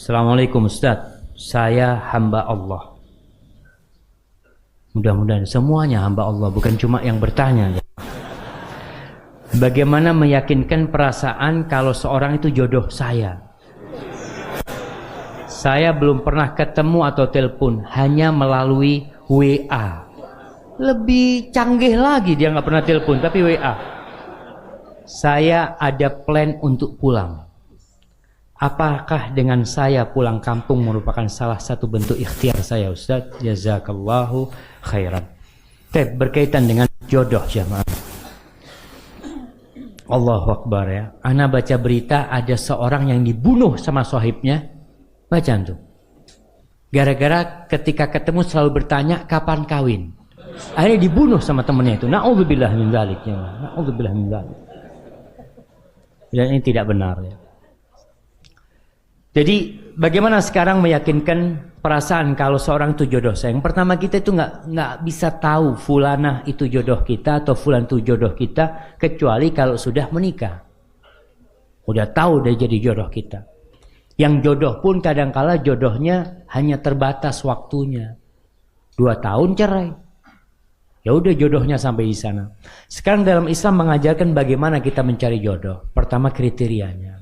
Assalamualaikum Ustaz, saya hamba Allah. Mudah-mudahan semuanya hamba Allah, bukan cuma yang bertanya. Bagaimana meyakinkan perasaan kalau seorang itu jodoh saya? Saya belum pernah ketemu atau telepon, hanya melalui WA. Lebih canggih lagi, dia nggak pernah telepon, tapi WA. Saya ada plan untuk pulang. Apakah dengan saya pulang kampung merupakan salah satu bentuk ikhtiar saya, Ustaz? Jazakallahu khairan. Berkaitan dengan jodoh jamaah. Allahu Akbar ya. Ana baca berita ada seorang yang dibunuh sama sahibnya. Baca tuh. Gara-gara ketika ketemu selalu bertanya kapan kawin. Akhirnya dibunuh sama temannya itu. Na'udzubillah min dzalik ya. Na'udzubillah min dzalik. Dan ini tidak benar ya. Jadi bagaimana sekarang meyakinkan perasaan kalau seorang itu jodoh saya? Yang pertama, kita itu nggak bisa tahu fulanah itu jodoh kita atau fulan itu jodoh kita kecuali kalau sudah menikah. Udah tahu dia jadi jodoh kita. Yang jodoh pun kadangkala jodohnya hanya terbatas waktunya. 2 tahun cerai. Ya udah jodohnya sampai di sana. Sekarang dalam Islam mengajarkan bagaimana kita mencari jodoh. Pertama, kriterianya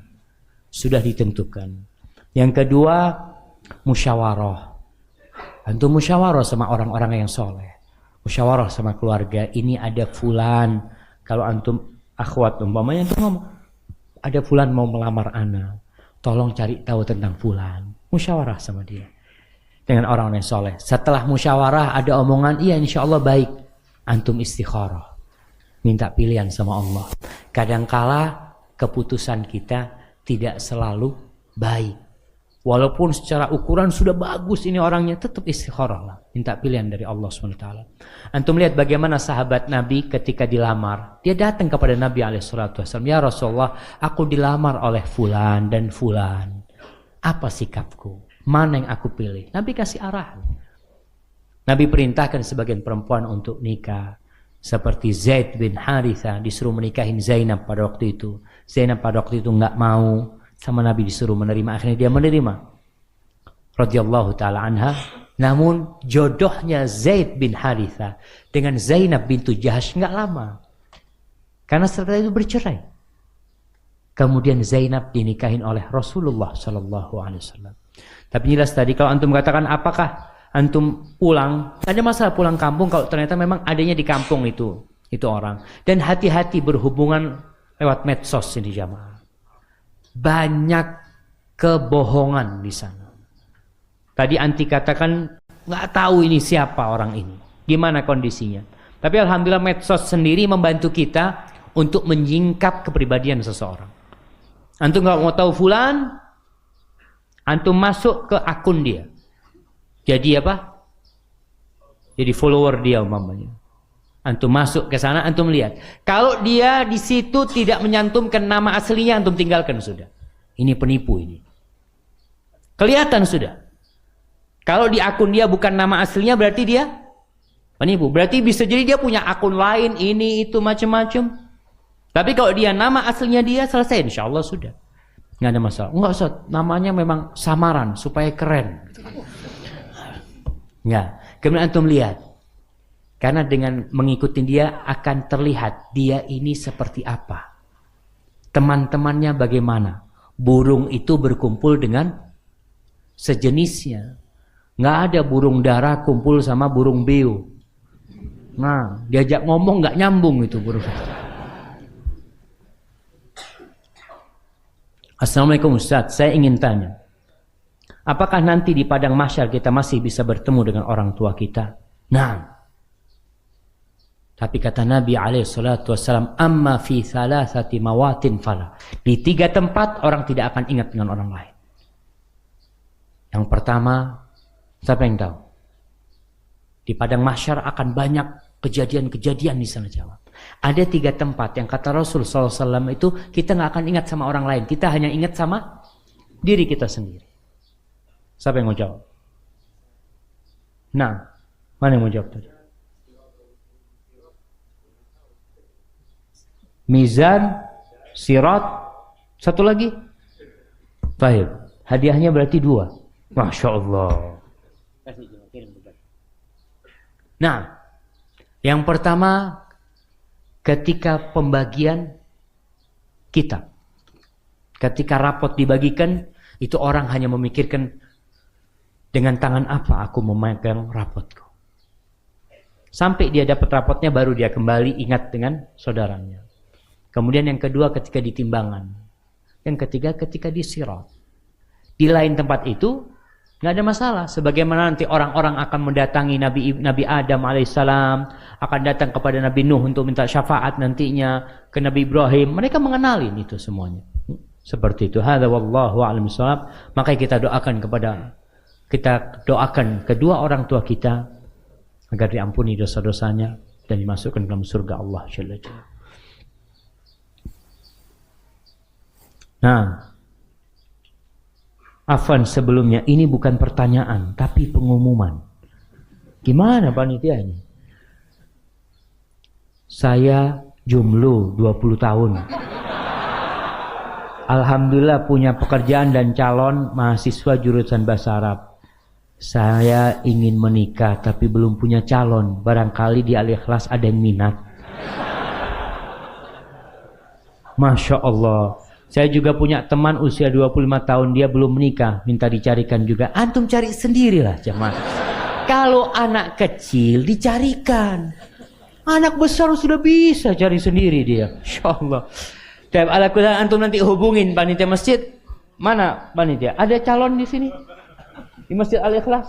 sudah ditentukan. Yang kedua, musyawarah. Antum musyawarah sama orang-orang yang soleh. Musyawarah sama keluarga. Ini ada fulan. Kalau antum akhwat umpamanya antum ngomong, ada fulan mau melamar ana. Tolong cari tahu tentang fulan. Musyawarah sama dia. Dengan orang yang soleh. Setelah musyawarah ada omongan, iya insya Allah baik. Antum istikharah. Minta pilihan sama Allah. Kadangkala keputusan kita tidak selalu baik. Walaupun secara ukuran sudah bagus ini orangnya, tetap istikharah lah. Minta pilihan dari Allah SWT. Antum lihat bagaimana sahabat Nabi ketika dilamar. Dia datang kepada Nabi SAW. Ya Rasulullah, aku dilamar oleh fulan dan fulan. Apa sikapku? Mana yang aku pilih? Nabi kasih arahan. Nabi perintahkan sebagian perempuan untuk nikah. Seperti Zaid bin Haritha disuruh menikahin Zainab pada waktu itu. Zainab pada waktu itu nggak mau. Sama Nabi disuruh menerima, akhirnya dia menerima. Radhiyallahu ta'ala anha. Namun jodohnya Zaid bin Haritha dengan Zainab bintu Jahash nggak lama. Karena setelah itu bercerai. Kemudian Zainab dinikahin oleh Rasulullah SAW. Tapi jelas tadi kalau antum katakan apakah antum pulang, ada masalah pulang kampung kalau ternyata memang adanya di kampung itu orang. Dan hati-hati berhubungan lewat medsos ini jamaah. Banyak kebohongan di sana. Tadi anti katakan nggak tahu ini siapa orang ini, gimana kondisinya. Tapi alhamdulillah medsos sendiri membantu kita untuk menyingkap kepribadian seseorang. Antum nggak mau tahu fulan, antum masuk ke akun dia. Jadi apa? Jadi follower dia umpamanya. Antum masuk ke sana, antum lihat. Kalau dia di situ tidak menyantumkan nama aslinya, antum tinggalkan sudah. Ini penipu ini. Kelihatan sudah. Kalau di akun dia bukan nama aslinya, berarti dia penipu. Berarti bisa jadi dia punya akun lain, ini, itu, macam-macam. Tapi kalau dia nama aslinya dia, selesai. Insya Allah sudah. Nggak ada masalah. Enggak Ustaz, namanya memang samaran, supaya keren. Nggak. Kemudian antum lihat. Karena dengan mengikuti dia akan terlihat dia ini seperti apa. Teman-temannya bagaimana. Burung itu berkumpul dengan sejenisnya. Nggak ada burung dara kumpul sama burung beo. Nah, diajak ngomong nggak nyambung itu burung. Assalamualaikum Ustaz, saya ingin tanya. Apakah nanti di padang mahsyar kita masih bisa bertemu dengan orang tua kita? Nah. Tapi kata Nabi SAW, amma fi thalathati mawatin fala. Di 3 tempat orang tidak akan ingat dengan orang lain. Yang pertama, siapa yang tahu? Di padang mahsyar akan banyak kejadian-kejadian di sana jawab. Ada 3 tempat yang kata Rasul SAW itu kita nggak akan ingat sama orang lain. Kita hanya ingat sama diri kita sendiri. Siapa yang mau jawab? Nah, mana yang mau jawab tadi? Mizan, sirat, satu lagi. Baik. Hadiahnya berarti 2. Masya Allah. Nah, yang pertama ketika pembagian kitab. Ketika rapot dibagikan, itu orang hanya memikirkan dengan tangan apa aku memegang rapotku. Sampai dia dapat rapotnya baru dia kembali ingat dengan saudaranya. Kemudian yang kedua ketika di timbangan. Yang ketiga ketika di sirat. Di lain tempat itu nggak ada masalah. Sebagaimana nanti orang-orang akan mendatangi Nabi Adam alaihissalam, akan datang kepada Nabi Nuh untuk minta syafaat nantinya ke Nabi Ibrahim. Mereka mengenalin itu semuanya. Seperti itu. Hadza wallahu a'lam bishawab. Maka kita doakan kedua orang tua kita agar diampuni dosa-dosanya dan dimasukkan dalam surga Allah Jalla Jalla. Nah, afwan sebelumnya ini bukan pertanyaan tapi pengumuman. Gimana panitia ini? Saya jomblo 20 tahun. Alhamdulillah punya pekerjaan dan calon mahasiswa jurusan bahasa Arab. Saya ingin menikah tapi belum punya calon. Barangkali di Al-Ikhlas ada yang minat. Masya Allah. Saya juga punya teman usia 25 tahun. Dia belum menikah. Minta dicarikan juga. Antum cari sendirilah jemaah. Kalau anak kecil dicarikan. Anak besar sudah bisa cari sendiri dia. Masya Allah. Ala-ala antum nanti hubungin panitia masjid. Mana panitia? Ada calon di sini? Di Masjid Al-Ikhlas.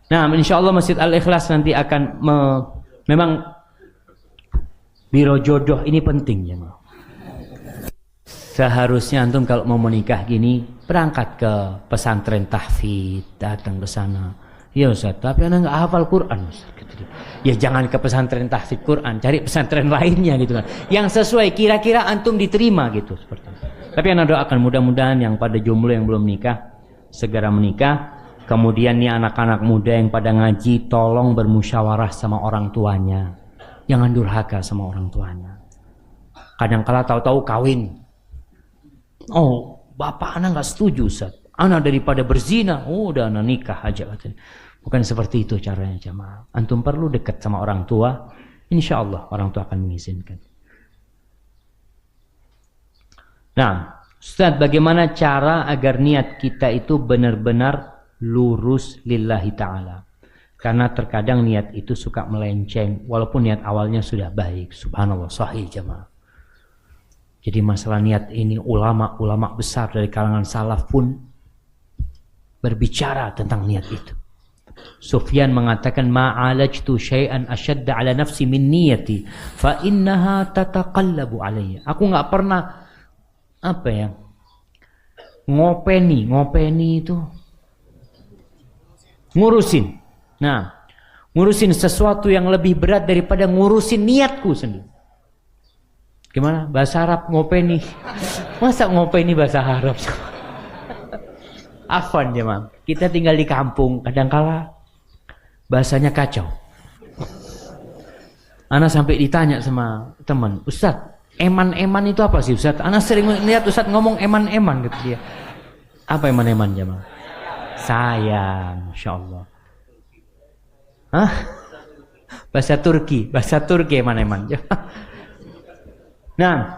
Nah, insya Allah Masjid Al-Ikhlas nanti akan memang biro jodoh ini penting ya. Seharusnya antum kalau mau menikah gini berangkat ke pesantren tahfidz, datang ke sana. Ya Ustaz, tapi anak nggak hafal Quran Ustaz. Ya jangan ke pesantren tahfidz Quran, cari pesantren lainnya gitu kan. Yang sesuai kira-kira antum diterima gitu seperti itu. Tapi anak doakan mudah-mudahan yang pada jomblo yang belum nikah segera menikah. Kemudian nih anak-anak muda yang pada ngaji tolong bermusyawarah sama orang tuanya. Jangan durhaka sama orang tuanya. Kadang-kala tahu-tahu kawin. Oh, bapak anak nggak setuju Ustaz. Anak daripada berzina, udah anak nikah aja katanya. Bukan seperti itu caranya jamaah. Antum perlu dekat sama orang tua. Insya Allah orang tua akan mengizinkan. Nah, Ustaz, bagaimana cara agar niat kita itu benar-benar lurus lillahi ta'ala? Karena terkadang niat itu suka melenceng. Walaupun niat awalnya sudah baik. Subhanallah, sahih jamaah. Jadi masalah niat ini ulama-ulama besar dari kalangan salaf pun berbicara tentang niat itu. Sufyan mengatakan ma'alajtu syai'an ashadda ala nafsi min niyati fa innaha tataqallabu alayya. Aku enggak pernah ngopeni itu ngurusin. Nah, ngurusin sesuatu yang lebih berat daripada ngurusin niatku sendiri. Gimana? Bahasa Arab ngopeni. Masa ngopeni bahasa Arab? Afwan jemaah. Kita tinggal di kampung, kadangkala bahasanya kacau. Ana sampai ditanya sama teman, Ustaz, eman-eman itu apa sih Ustaz? Ana sering lihat Ustaz ngomong eman-eman gitu dia. Apa eman-eman jemaah? Sayang, Masya Allah. Hah? Bahasa Turki eman-eman. Nah,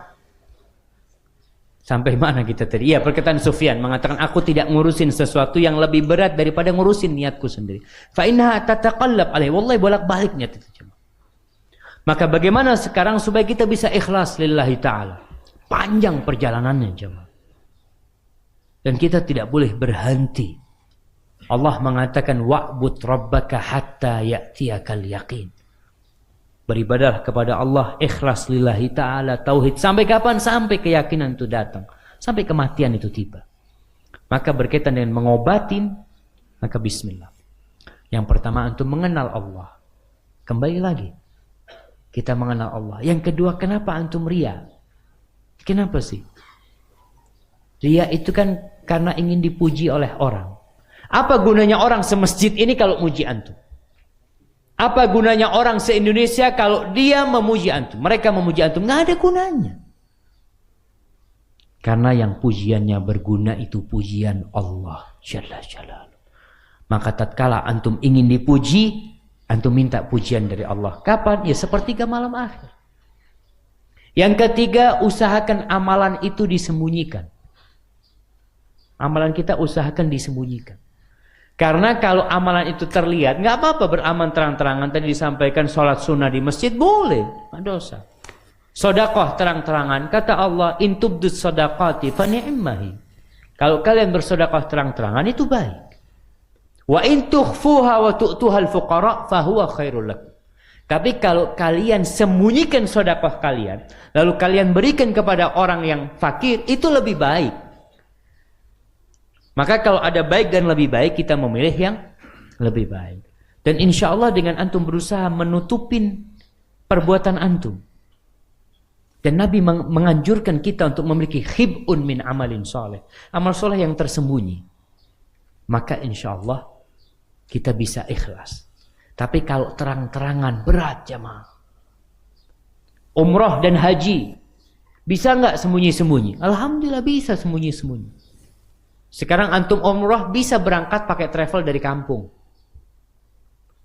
sampai mana kita tadi? Iya, perkataan Sufyan mengatakan aku tidak ngurusin sesuatu yang lebih berat daripada ngurusin niatku sendiri. Fa innaha tataqallab alaihi. Wallahi bolak-balik niat itu. Maka bagaimana sekarang supaya kita bisa ikhlas lillahi ta'ala? Panjang perjalanannya jemaah. Dan kita tidak boleh berhenti. Allah mengatakan wa'bud rabbaka hatta ya'tiyakal yaqin. Beribadah kepada Allah ikhlas lillahi ta'ala tauhid. Sampai kapan? Sampai keyakinan itu datang. Sampai kematian itu tiba. Maka berkaitan dengan mengobatin, maka bismillah. Yang pertama antum mengenal Allah. Kembali lagi. Kita mengenal Allah. Yang kedua, kenapa antum ria? Kenapa sih? Ria itu kan karena ingin dipuji oleh orang. Apa gunanya orang semasjid ini kalau muji antum? Apa gunanya orang se-Indonesia kalau dia memuji antum? Mereka memuji antum, nggak ada gunanya. Karena yang pujiannya berguna itu pujian Allah Jalla Jalaluhu. Maka tatkala antum ingin dipuji, antum minta pujian dari Allah. Kapan? Ya sepertiga malam akhir. Yang ketiga, usahakan amalan itu disembunyikan. Amalan kita usahakan disembunyikan. Karena kalau amalan itu terlihat, nggak apa-apa beramal terang-terangan. Tadi disampaikan sholat sunnah di masjid boleh, nggak dosa. Sedekah terang-terangan, kata Allah, in tubdus shadaqati fa ni'mahi. Kalau kalian bersedekah terang-terangan itu baik. Wa in tukhfuha wa tu'tuhal fuqara fa huwa khairul lakum. Tapi kalau kalian sembunyikan sedekah kalian, lalu kalian berikan kepada orang yang fakir, itu lebih baik. Maka kalau ada baik dan lebih baik, kita memilih yang lebih baik. Dan insya Allah dengan antum berusaha menutupin perbuatan antum. Dan Nabi menganjurkan kita untuk memiliki khib'un min amalin soleh. Amal soleh yang tersembunyi. Maka insya Allah kita bisa ikhlas. Tapi kalau terang-terangan berat jamaah. Umrah dan haji. Bisa nggak sembunyi-sembunyi? Alhamdulillah bisa sembunyi-sembunyi. Sekarang antum umrah bisa berangkat pakai travel dari kampung.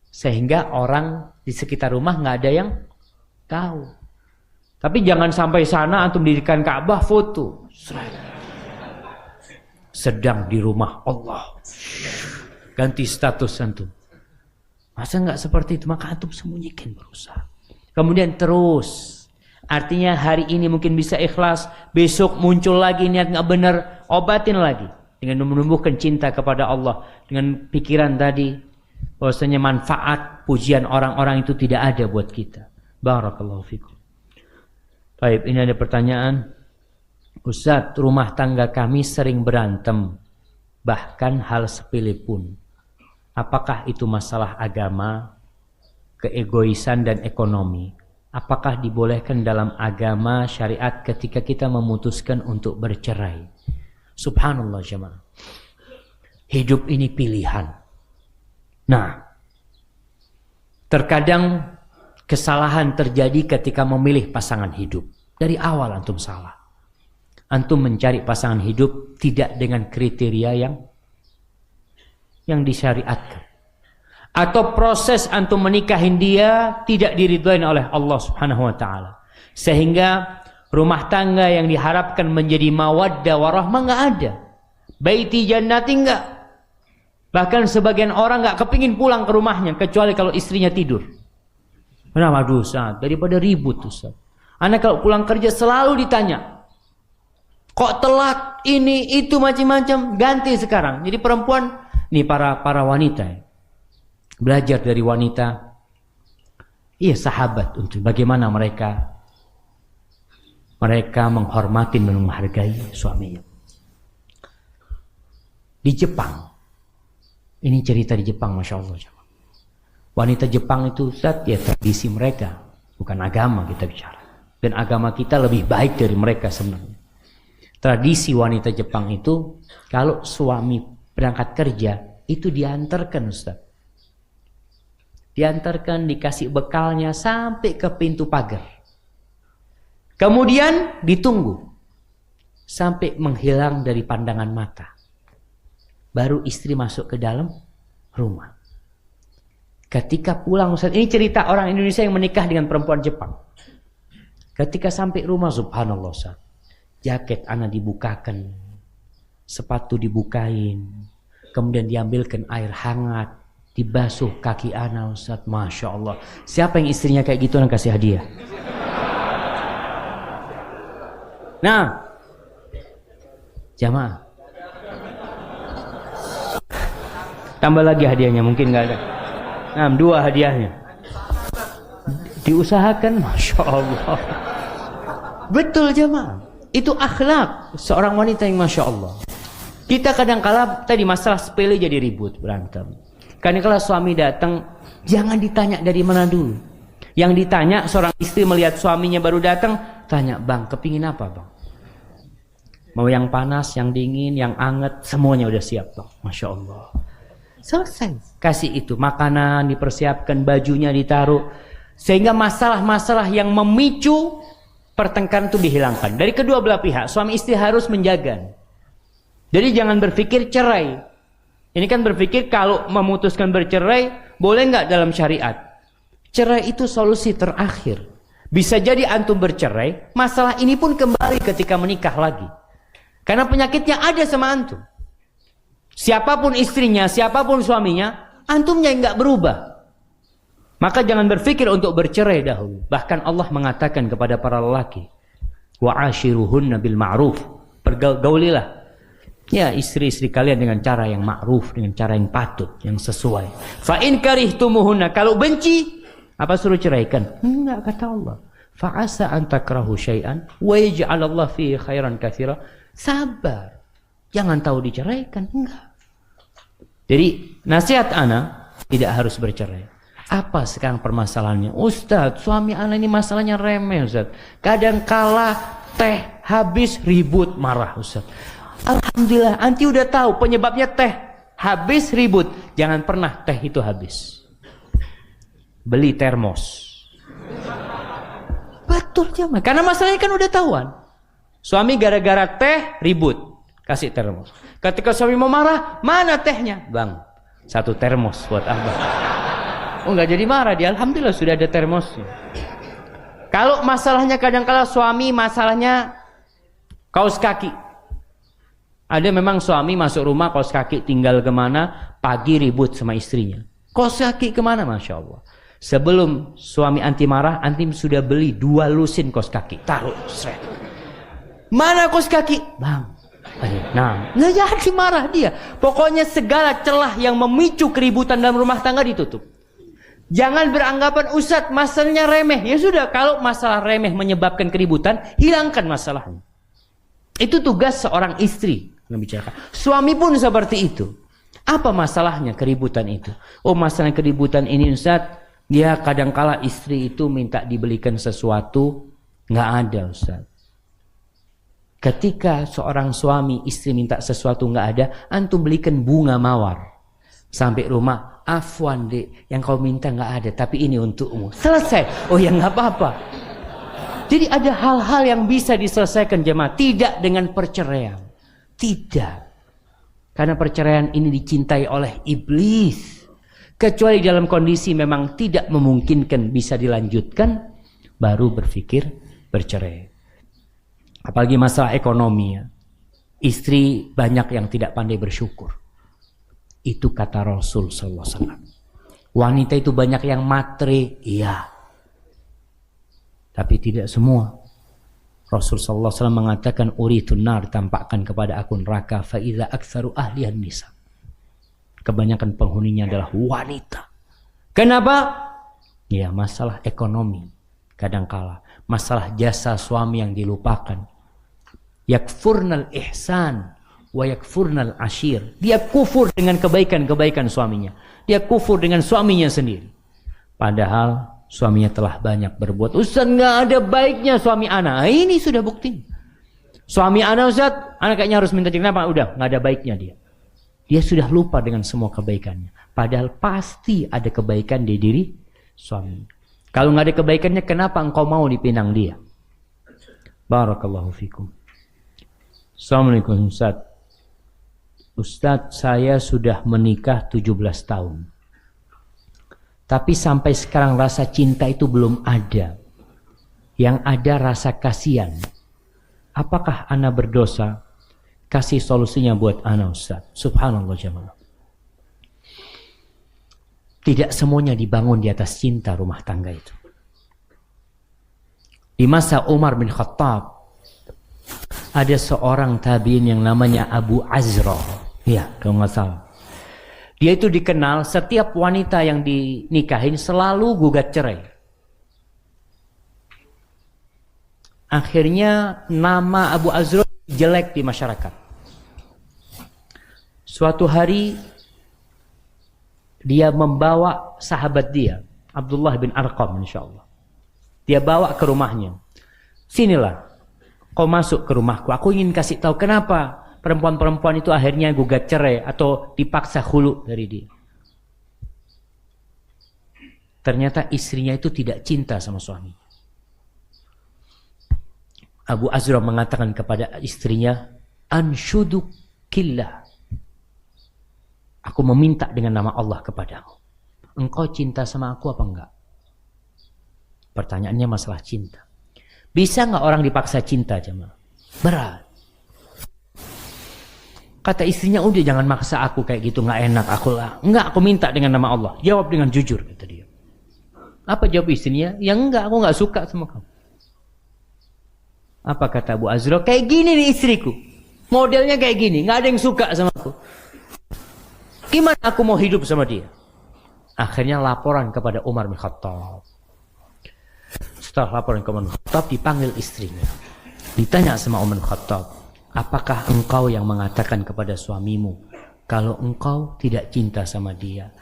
Sehingga orang di sekitar rumah nggak ada yang tahu. Tapi jangan sampai sana antum dirikan Ka'bah foto. Sedang di rumah Allah. Ganti status antum. Masa nggak seperti itu? Maka antum sembunyikan berusaha. Kemudian terus. Artinya hari ini mungkin bisa ikhlas. Besok muncul lagi niat nggak benar. Obatin lagi. Dengan menumbuhkan cinta kepada Allah. Dengan pikiran tadi. Bahwasanya manfaat pujian orang-orang itu tidak ada buat kita. Barakallahu fikum. Baik, ini ada pertanyaan. Ustaz, rumah tangga kami sering berantem. Bahkan hal sepele pun. Apakah itu masalah agama, keegoisan dan ekonomi? Apakah dibolehkan dalam agama syariat ketika kita memutuskan untuk bercerai? Subhanallah jemaah. Hidup ini pilihan. Nah, terkadang kesalahan terjadi ketika memilih pasangan hidup. Dari awal antum salah. Antum mencari pasangan hidup tidak dengan kriteria yang disyariatkan. Atau proses antum menikahin dia tidak diridhoi oleh Allah Subhanahu wa taala. Sehingga rumah tangga yang diharapkan menjadi mawaddah warahmah enggak ada. Baiti jannati enggak. Bahkan sebagian orang enggak kepingin pulang ke rumahnya kecuali kalau istrinya tidur. Kenapa Ustaz? Daripada ribut Ustaz. Anak kalau pulang kerja selalu ditanya, kok telat ini itu macam-macam, ganti sekarang. Jadi perempuan ini para wanita belajar dari wanita, iya sahabat untuk bagaimana mereka menghormati dan menghargai suaminya. Di Jepang, ini cerita di Jepang, masya Allah. Wanita Jepang itu Ustaz, ya tradisi mereka, bukan agama kita bicara. Dan agama kita lebih baik dari mereka sebenarnya. Tradisi wanita Jepang itu kalau suami berangkat kerja itu diantarkan Ustaz. Diantarkan, dikasih bekalnya sampai ke pintu pagar. Kemudian ditunggu sampai menghilang dari pandangan mata. Baru istri masuk ke dalam rumah. Ketika pulang Ustaz, ini cerita orang Indonesia yang menikah dengan perempuan Jepang. Ketika sampai rumah subhanallah Ustaz, jaket anak dibukakan, sepatu dibukain. Kemudian diambilkan air hangat, dibasuh kaki anak Ustaz. Masya Allah. Siapa yang istrinya kayak gitu dan kasih hadiah? Nah, jamaah. Tambah lagi hadiahnya, mungkin nggak ada. Nah, 2 hadiahnya. Diusahakan, Masya Allah. Betul jamaah. Itu akhlak seorang wanita yang Masya Allah. Kita kadang-kala tadi masalah sepele jadi ribut, berantem. Karena kalau suami datang, jangan ditanya dari mana dulu. Yang ditanya seorang istri melihat suaminya baru datang, tanya, "Bang, kepingin apa, Bang? Mau yang panas, yang dingin, yang anget, semuanya udah siap, Bang." Masya Allah. Selesai. Kasih itu, makanan dipersiapkan, bajunya ditaruh. Sehingga masalah-masalah yang memicu pertengkaran itu dihilangkan. Dari kedua belah pihak, suami istri harus menjaga. Jadi jangan berpikir cerai. Ini kan berpikir kalau memutuskan bercerai, boleh nggak dalam syariat? Cerai itu solusi terakhir. Bisa jadi antum bercerai, masalah ini pun kembali ketika menikah lagi. Karena penyakitnya ada sama antum. Siapapun istrinya, siapapun suaminya, antumnya yang nggak berubah. Maka jangan berpikir untuk bercerai dahulu. Bahkan Allah mengatakan kepada para lelaki, wa'ashiruhunna bil ma'ruf. Pergaulilah ya istri-istri kalian dengan cara yang ma'ruf, dengan cara yang patut, yang sesuai. Fa in karihtumuhunna, kalau benci, apa suruh ceraikan? Enggak, kata Allah. Fa asa an takrahu syai'an wa yaj'alallahu fihi khairan katsira. Sabar. Jangan tahu diceraikan, enggak. Jadi nasihat ana tidak harus bercerai. Apa sekarang permasalahannya? Ustadz, suami ana ini masalahnya remeh, Ustadz. Kadang kala teh habis ribut marah, Ustadz. Alhamdulillah, anti udah tahu penyebabnya teh habis ribut. Jangan pernah teh itu habis. Beli termos. Betul jemaah. Karena masalahnya kan udah tahuan. Suami gara-gara teh ribut, kasih termos. Ketika suami mau marah, mana tehnya? Bang, 1 termos buat abang. Oh, nggak jadi marah dia. Alhamdulillah sudah ada termosnya. Kalau masalahnya kadang-kala suami masalahnya kaos kaki. Ada memang suami masuk rumah kaos kaki tinggal kemana, pagi ribut sama istrinya. Kaos kaki kemana? Masya Allah. Sebelum suami anti marah, anti sudah beli 2 lusin kaos kaki. Taruh, seret. Mana kaos kaki? Bang. Nah, nggak jadi marah dia. Pokoknya segala celah yang memicu keributan dalam rumah tangga ditutup. Jangan beranggapan Ustadz masalahnya remeh. Ya sudah, kalau masalah remeh menyebabkan keributan, hilangkan masalahnya. Itu tugas seorang istri membicarakan. Suami pun seperti itu. Apa masalahnya keributan itu? Oh, masalah keributan ini Ustadz, ya kadangkala istri itu minta dibelikan sesuatu, nggak ada Ustadz. Ketika seorang suami istri minta sesuatu nggak ada, antum belikan bunga mawar. Sampai rumah, afwan dek, yang kau minta nggak ada, tapi ini untukmu. Selesai. Oh ya nggak apa-apa. Jadi ada hal-hal yang bisa diselesaikan jemaah, tidak dengan perceraian. Tidak. Karena perceraian ini dicintai oleh iblis. Kecuali dalam kondisi memang tidak memungkinkan bisa dilanjutkan, baru berpikir bercerai. Apalagi masalah ekonomi ya. Istri banyak yang tidak pandai bersyukur. Itu kata Rasul sallallahu alaihi wasallam. Wanita itu banyak yang matre, iya. Tapi tidak semua. Rasul sallallahu alaihi wasallam mengatakan uritun nar, tampakkan kepada aku neraka fa idza aktsaru ahlihan nisa. Kebanyakan penghuninya adalah wanita. Kenapa? Ya, masalah ekonomi kadangkala, masalah jasa suami yang dilupakan. Yakfurnal ihsan wa yakfurnal ashir. Dia kufur dengan kebaikan-kebaikan suaminya. Dia kufur dengan suaminya sendiri. Padahal suaminya telah banyak berbuat. Ustaz, nggak ada baiknya suami ana. Ini sudah bukti. Suami ana Ustaz, ana kayaknya harus minta kenapa? Udah, nggak ada baiknya dia. Dia sudah lupa dengan semua kebaikannya. Padahal pasti ada kebaikan di diri suami. Kalau nggak ada kebaikannya, kenapa engkau mau dipinang dia? Barakallahu fikum. Assalamualaikum Ustaz. Ustaz, saya sudah menikah 17 tahun. Tapi sampai sekarang rasa cinta itu belum ada. Yang ada rasa kasihan. Apakah ana berdosa? Kasih solusinya buat ana Ustaz. Subhanallah jemaah. Tidak semuanya dibangun di atas cinta rumah tangga itu. Di masa Umar bin Khattab, ada seorang tabi'in yang namanya Abu Azra. Ya, kalau nggak salah. Dia itu dikenal setiap wanita yang dinikahin selalu gugat cerai. Akhirnya nama Abu Azra jelek di masyarakat. Suatu hari dia membawa sahabat dia, Abdullah bin Arqam insyaallah. Dia bawa ke rumahnya. Sinilah, kau masuk ke rumahku. Aku ingin kasih tahu kenapa perempuan-perempuan itu akhirnya gugat cerai atau dipaksa khulu dari dia. Ternyata istrinya itu tidak cinta sama suami. Abu Azra mengatakan kepada istrinya, ansyudukillah, aku meminta dengan nama Allah kepadamu, engkau cinta sama aku apa enggak? Pertanyaannya masalah cinta. Bisa enggak orang dipaksa cinta, jemaah? Berat. Kata istrinya, udah jangan maksa aku kayak gitu, enggak enak aku lah. Enggak, aku minta dengan nama Allah. Jawab dengan jujur, kata dia. Apa jawab istrinya? Ya enggak, aku enggak suka sama kamu. Apa kata Abu Azra? Kayak gini nih istriku. Modelnya kayak gini, enggak ada yang suka sama aku. Gimana aku mau hidup sama dia? Akhirnya laporan kepada Umar bin Khattab. Setelah laporan ke Umar bin Khattab, dipanggil istrinya. Ditanya sama Umar bin Khattab, apakah engkau yang mengatakan kepada suamimu kalau engkau tidak cinta sama dia?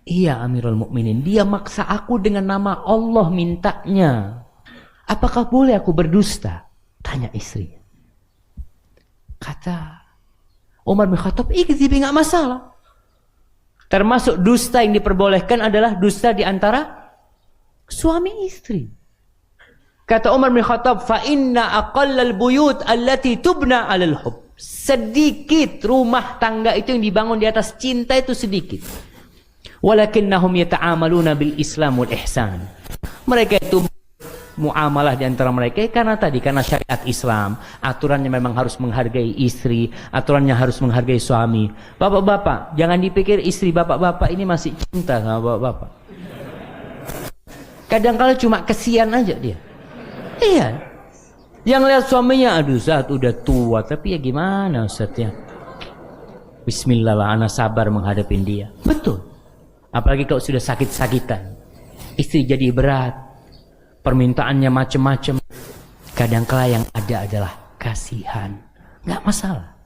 Iya Amirul Mukminin, dia maksa aku dengan nama Allah mintanya. Apakah boleh aku berdusta? Tanya istrinya. Kata Umar bin Khattab, ikzibi, nggak masalah. Termasuk dusta yang diperbolehkan adalah dusta di antara suami istri. Kata Umar bin Khattab, fa inna aqallal buyut allati tubna 'alal hub. Sedikit rumah tangga itu yang dibangun di atas cinta itu sedikit. Walakinnahum yata'amaluna bil Islam wal ihsan. Mereka itu muamalah di antara mereka karena syariat Islam, aturannya memang harus menghargai istri, aturannya harus menghargai suami. Bapak-bapak, jangan dipikir istri bapak-bapak ini masih cinta sama bapak-bapak. Kadang-kala cuma kesian aja dia. Iya. Yang lihat suaminya, aduh Ustaz udah tua, tapi ya gimana Ustaz ya? Bismillah lah, ana sabar menghadapin dia. Betul. Apalagi kalau sudah sakit-sakitan. Istri jadi berat. Permintaannya macam-macam. Kadang-kala yang ada adalah kasihan. Nggak masalah.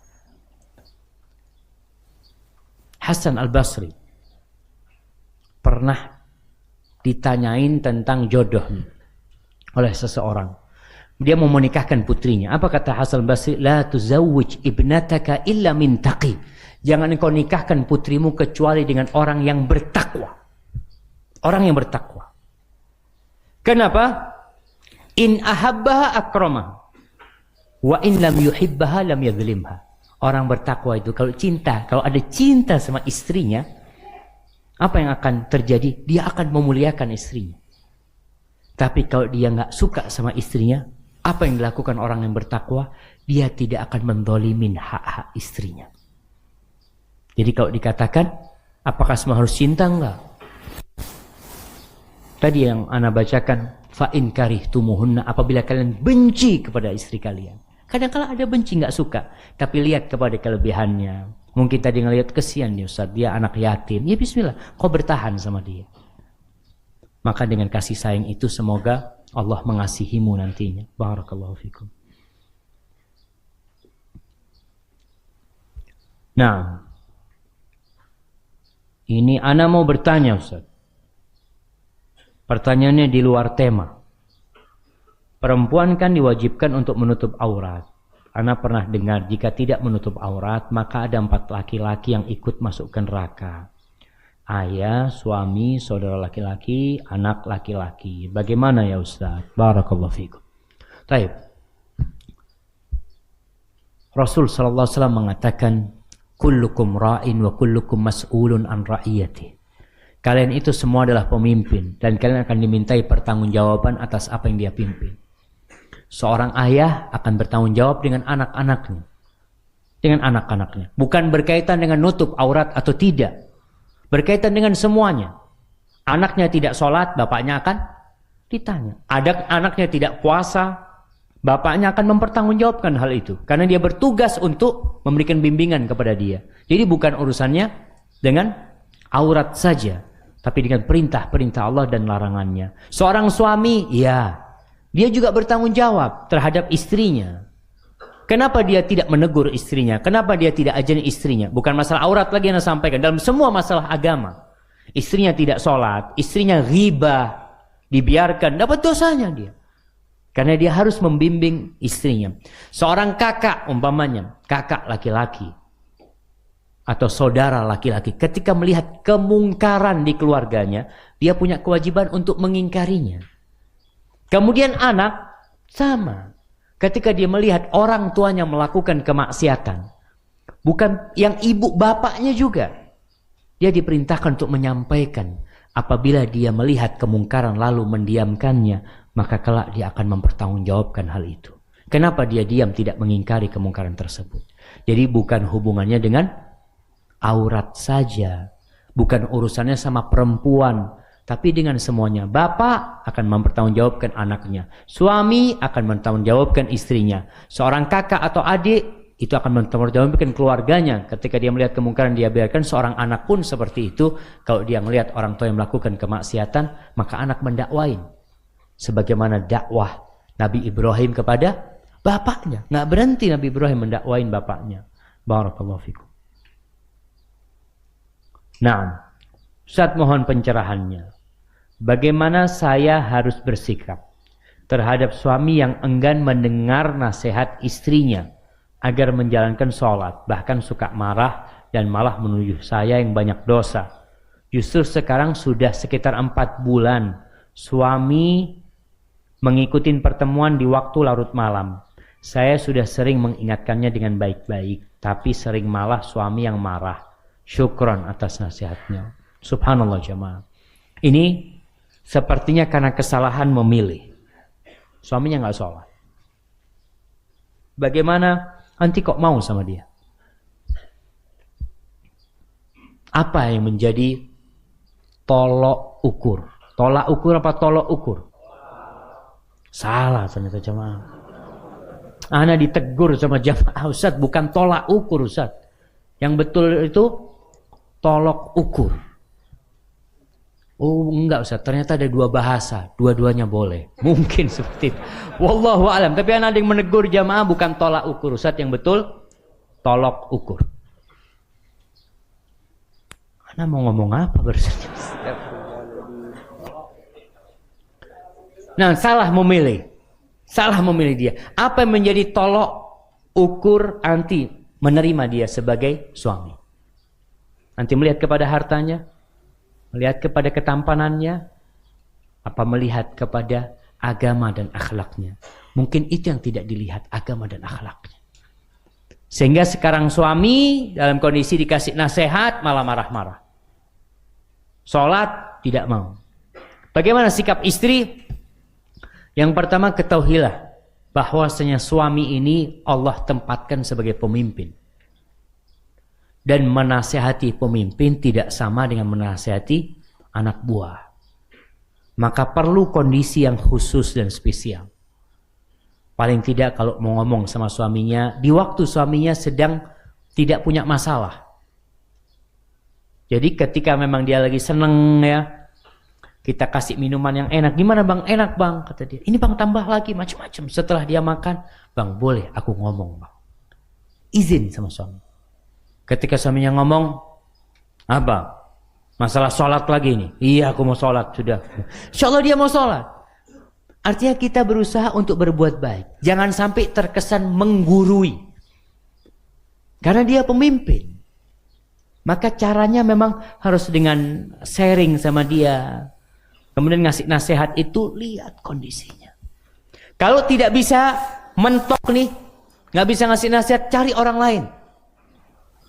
Hasan Al-Basri pernah ditanyain tentang jodoh oleh seseorang. Dia mau menikahkan putrinya. Apa kata Hasan Al-Basri? La tuzawwij ibnataka illa min taqi. Jangan engkau nikahkan putrimu kecuali dengan orang yang bertakwa. Orang yang bertakwa. Kenapa? In ahabbaha akramah wa in lam yuhibbaha lam yadhlimha. Orang bertakwa itu kalau ada cinta sama istrinya, apa yang akan terjadi? Dia akan memuliakan istrinya. Tapi kalau dia nggak suka sama istrinya, apa yang dilakukan orang yang bertakwa? Dia tidak akan mendolimin hak-hak istrinya. Jadi kalau dikatakan, apakah semua harus cinta? Enggak. Tadi yang ana bacakan, fa in karihtumuhunna, apabila kalian benci kepada istri kalian. Kadang-kala ada benci nggak suka, tapi lihat kepada kelebihannya. Mungkin tadi ngelihat kesian nih Ustaz, dia anak yatim. Ya bismillah, kau bertahan sama dia. Maka dengan kasih sayang itu semoga Allah mengasihimu nantinya. Barakallahu fikum. Nah, ini ana mau bertanya Ustaz. Pertanyaannya di luar tema. Perempuan kan diwajibkan untuk menutup aurat. Ana pernah dengar jika tidak menutup aurat maka ada 4 laki-laki yang ikut masuk ke neraka. Ayah, suami, saudara laki-laki, anak laki-laki. Bagaimana ya Ustaz? Barakallahu fikum. Baik. Rasul sallallahu alaihi wasallam mengatakan, kullukum ra'in wa kullukum mas'ulun an ra'iyati. Kalian itu semua adalah pemimpin dan kalian akan dimintai pertanggungjawaban atas apa yang dia pimpin. Seorang ayah akan bertanggung jawab dengan anak-anaknya. Dengan anak-anaknya. Bukan berkaitan dengan nutup aurat atau tidak. Berkaitan dengan semuanya. Anaknya tidak sholat, bapaknya akan ditanya. Ada anaknya tidak puasa, bapaknya akan mempertanggungjawabkan hal itu. Karena dia bertugas untuk memberikan bimbingan kepada dia. Jadi bukan urusannya dengan aurat saja. Tapi dengan perintah-perintah Allah dan larangannya. Seorang suami, ya, dia juga bertanggung jawab terhadap istrinya. Kenapa dia tidak menegur istrinya? Kenapa dia tidak ajari istrinya? Bukan masalah aurat lagi yang saya sampaikan. Dalam semua masalah agama. Istrinya tidak sholat, istrinya ghibah, dibiarkan, dapat dosanya dia. Karena dia harus membimbing istrinya. Seorang kakak umpamanya, kakak laki-laki. Atau saudara laki-laki, ketika melihat kemungkaran di keluarganya, dia punya kewajiban untuk mengingkarinya. Kemudian anak, sama. Ketika dia melihat orang tuanya melakukan kemaksiatan, bukan yang ibu bapaknya juga, dia diperintahkan untuk menyampaikan. Apabila dia melihat kemungkaran lalu mendiamkannya, maka kelak dia akan mempertanggungjawabkan hal itu. Kenapa dia diam tidak mengingkari kemungkaran tersebut? Jadi bukan hubungannya dengan aurat saja, bukan urusannya sama perempuan, tapi dengan semuanya. Bapak akan mempertanggungjawabkan anaknya, suami akan mempertanggungjawabkan istrinya, seorang kakak atau adik itu akan mempertanggungjawabkan keluarganya. Ketika dia melihat kemungkaran dia biarkan, seorang anak pun seperti itu. Kalau dia melihat orang tua yang melakukan kemaksiatan, maka anak mendakwain. Sebagaimana dakwah Nabi Ibrahim kepada bapaknya. Nggak berhenti Nabi Ibrahim mendakwain bapaknya. Barakallahu fikum. Nah, Ustaz mohon pencerahannya. Bagaimana saya harus bersikap terhadap suami yang enggan mendengar nasihat istrinya agar menjalankan sholat, bahkan suka marah dan malah menuduh saya yang banyak dosa. Justru sekarang sudah sekitar 4 bulan suami mengikuti pertemuan di waktu larut malam. Saya sudah sering mengingatkannya dengan baik-baik, tapi sering malah suami yang marah. Syukron atas nasihatnya. Subhanallah jamaah. Ini sepertinya karena kesalahan memilih. Suaminya nggak sholat. Bagaimana anti kok mau sama dia? Apa yang menjadi tolok ukur? Tolak ukur apa tolok ukur? Salah ternyata jamaah. Ana ditegur sama jamaah, Ustaz, bukan tolak ukur Ustaz. Yang betul itu tolok ukur. Oh enggak Ustaz, ternyata ada 2 bahasa, dua-duanya boleh. Mungkin seperti itu. Wallahu alam. Tapi ada yang menegur jamaah bukan tolak ukur Ustaz, yang betul tolok ukur. Ana mau ngomong apa bersama? Nah, salah memilih. Salah memilih dia. Apa yang menjadi tolok ukur anti menerima dia sebagai suami? Anti melihat kepada hartanya? Melihat kepada ketampanannya? Apa melihat kepada agama dan akhlaknya? Mungkin itu yang tidak dilihat, agama dan akhlaknya. Sehingga sekarang suami dalam kondisi dikasih nasihat malah marah-marah. Sholat tidak mau. Bagaimana sikap istri? Yang pertama, ketahuilah bahwasanya suami ini Allah tempatkan sebagai pemimpin. Dan menasihati pemimpin tidak sama dengan menasihati anak buah. Maka perlu kondisi yang khusus dan spesial. Paling tidak kalau mau ngomong sama suaminya, di waktu suaminya sedang tidak punya masalah. Jadi ketika memang dia lagi seneng ya, kita kasih minuman yang enak. Gimana bang? Enak bang, kata dia. Ini bang tambah lagi macam-macam. Setelah dia makan, bang boleh aku ngomong bang. Izin sama suami. Ketika suaminya ngomong, apa? Masalah sholat lagi nih. Iya aku mau sholat, sudah. Insya Allah dia mau sholat. Artinya kita berusaha untuk berbuat baik. Jangan sampai terkesan menggurui. Karena dia pemimpin. Maka caranya memang harus dengan sharing sama dia. Kemudian ngasih nasihat itu, lihat kondisinya. Kalau tidak bisa mentok nih, nggak bisa ngasih nasihat, cari orang lain.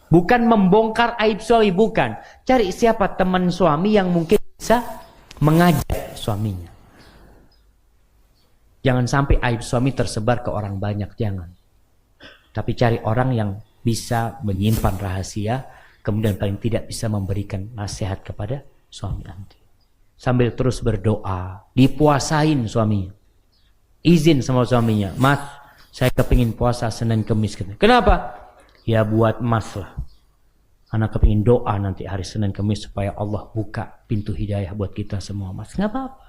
Bukan membongkar aib suami, bukan. Cari siapa teman suami yang mungkin bisa mengajak suaminya. Jangan sampai aib suami tersebar ke orang banyak, jangan. Tapi cari orang yang bisa menyimpan rahasia, kemudian paling tidak bisa memberikan nasihat kepada suami nanti. Sambil terus berdoa, dipuasain suaminya. Izin sama suaminya, Mas, saya kepingin puasa Senin Kemis. Kenapa? Ya buat Mas lah. Anak kepingin doa nanti hari Senin Kemis supaya Allah buka pintu hidayah buat kita semua, Mas. Nggak apa-apa.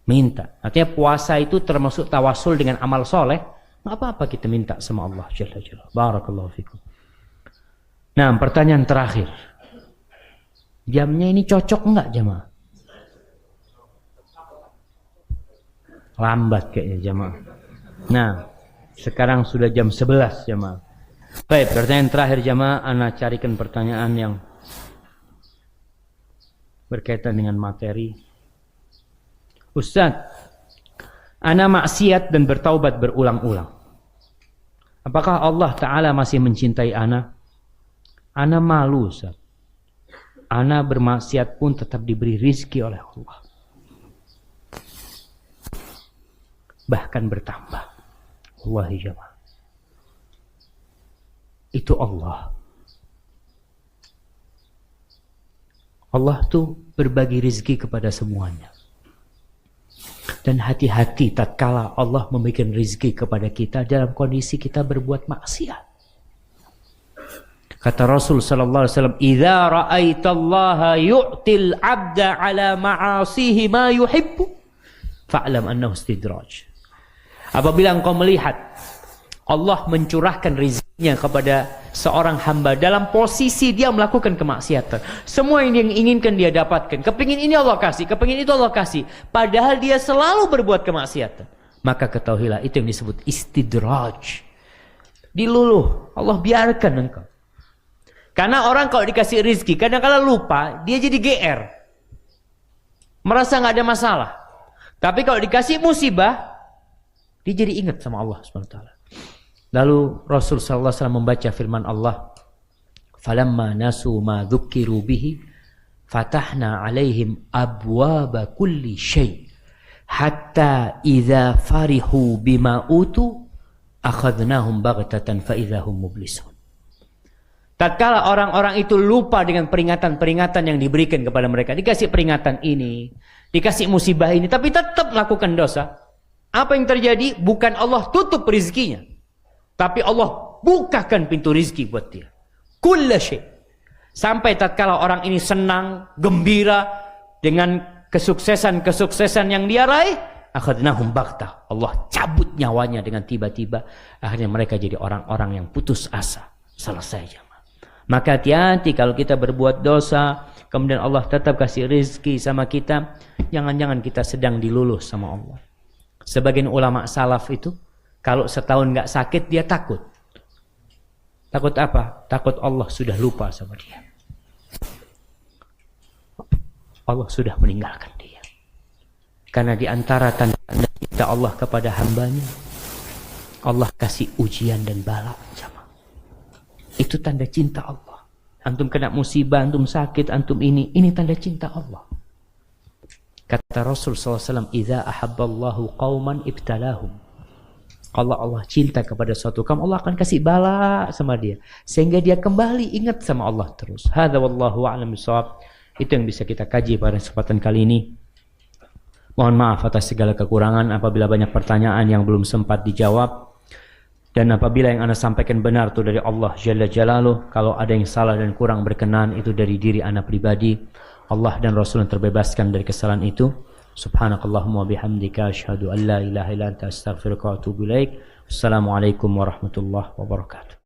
Minta. Artinya puasa itu termasuk tawasul dengan amal soleh. Nggak apa-apa kita minta sama Allah Jalla Jalla. Barakallahu fikum. Nah, pertanyaan terakhir. Jamnya ini cocok nggak jamaah? Lambat kayaknya jamaah. Nah, sekarang sudah jam 11 jamaah. Baik, pertanyaan terakhir jamaah, ana carikan pertanyaan yang berkaitan dengan materi. Ustaz, ana maksiat dan bertaubat berulang-ulang. Apakah Allah Ta'ala masih mencintai ana? Ana malu, Ustaz. Ana bermaksiat pun tetap diberi rizki oleh Allah. Bahkan bertambah. Wallahi jamaah. Itu Allah. Allah tuh berbagi rizki kepada semuanya. Dan hati-hati tatkala Allah memberikan rizki kepada kita dalam kondisi kita berbuat maksiat. Kata Rasul sallallahu alaihi wasallam, "Idza ra'aitallaha yu'til 'abda 'ala ma'asihi ma yuhibbu, fa'lam annahu istidraj." Apabila engkau melihat Allah mencurahkan rizkinya kepada seorang hamba dalam posisi dia melakukan kemaksiatan, semua yang dia inginkan dia dapatkan, kepingin ini Allah kasih, kepingin itu Allah kasih, padahal dia selalu berbuat kemaksiatan, maka ketahuilah itu yang disebut istidraj. Diluluh, Allah biarkan engkau. Karena orang kalau dikasih rizki kadang-kadang lupa, dia jadi GR, merasa nggak ada masalah. Tapi kalau dikasih musibah, dia jadi ingat sama Allah SWT. Lalu Rasul sallallahu alaihi wasallam membaca firman Allah, "Falamma nasu ma dzukiru bihi, fatahna 'alaihim abwaba kulli syai' hatta idza farihu bima utu akhadnahum baghtatan fa idza hum mublisun." Tatkala orang-orang itu lupa dengan peringatan-peringatan yang diberikan kepada mereka, dikasih peringatan ini, dikasih musibah ini, tapi tetap melakukan dosa, apa yang terjadi? Bukan Allah tutup rizkinya, tapi Allah bukakan pintu rizki buat dia. Kulla syai'. Sampai tatkala orang ini senang, gembira dengan kesuksesan-kesuksesan yang dia raih, akhadnahum baghtah. Allah cabut nyawanya dengan tiba-tiba. Akhirnya mereka jadi orang-orang yang putus asa. Selesai jamaah. Maka hati-hati kalau kita berbuat dosa, kemudian Allah tetap kasih rizki sama kita, jangan-jangan kita sedang diluluh sama Allah. Sebagian ulama salaf itu, kalau setahun nggak sakit dia takut. Takut apa? Takut Allah sudah lupa sama dia. Allah sudah meninggalkan dia. Karena di antara tanda-tanda cinta Allah kepada hambanya, Allah kasih ujian dan bala. Itu tanda cinta Allah. Antum kena musibah, antum sakit, antum ini tanda cinta Allah. Kata Rasul SAW, "Idza ahabballahu qauman ibtalahum." Kalau Allah cinta kepada suatu kaum, Allah akan kasih bala sama dia, sehingga dia kembali ingat sama Allah terus. Hadza wallahu a'lam bishawab. Itu yang bisa kita kaji pada kesempatan kali ini. Mohon maaf atas segala kekurangan apabila banyak pertanyaan yang belum sempat dijawab. Dan apabila yang Anda sampaikan benar itu dari Allah Jalla Jalaluh, kalau ada yang salah dan kurang berkenan itu dari diri Anda pribadi. Allah dan Rasul yang terbebaskan dari kesalahan itu. Subhanakallahumma bihamdika asyhadu an la ilaha illa anta astaghfiruka wa atubu ilaik. Assalamualaikum warahmatullahi wabarakatuh.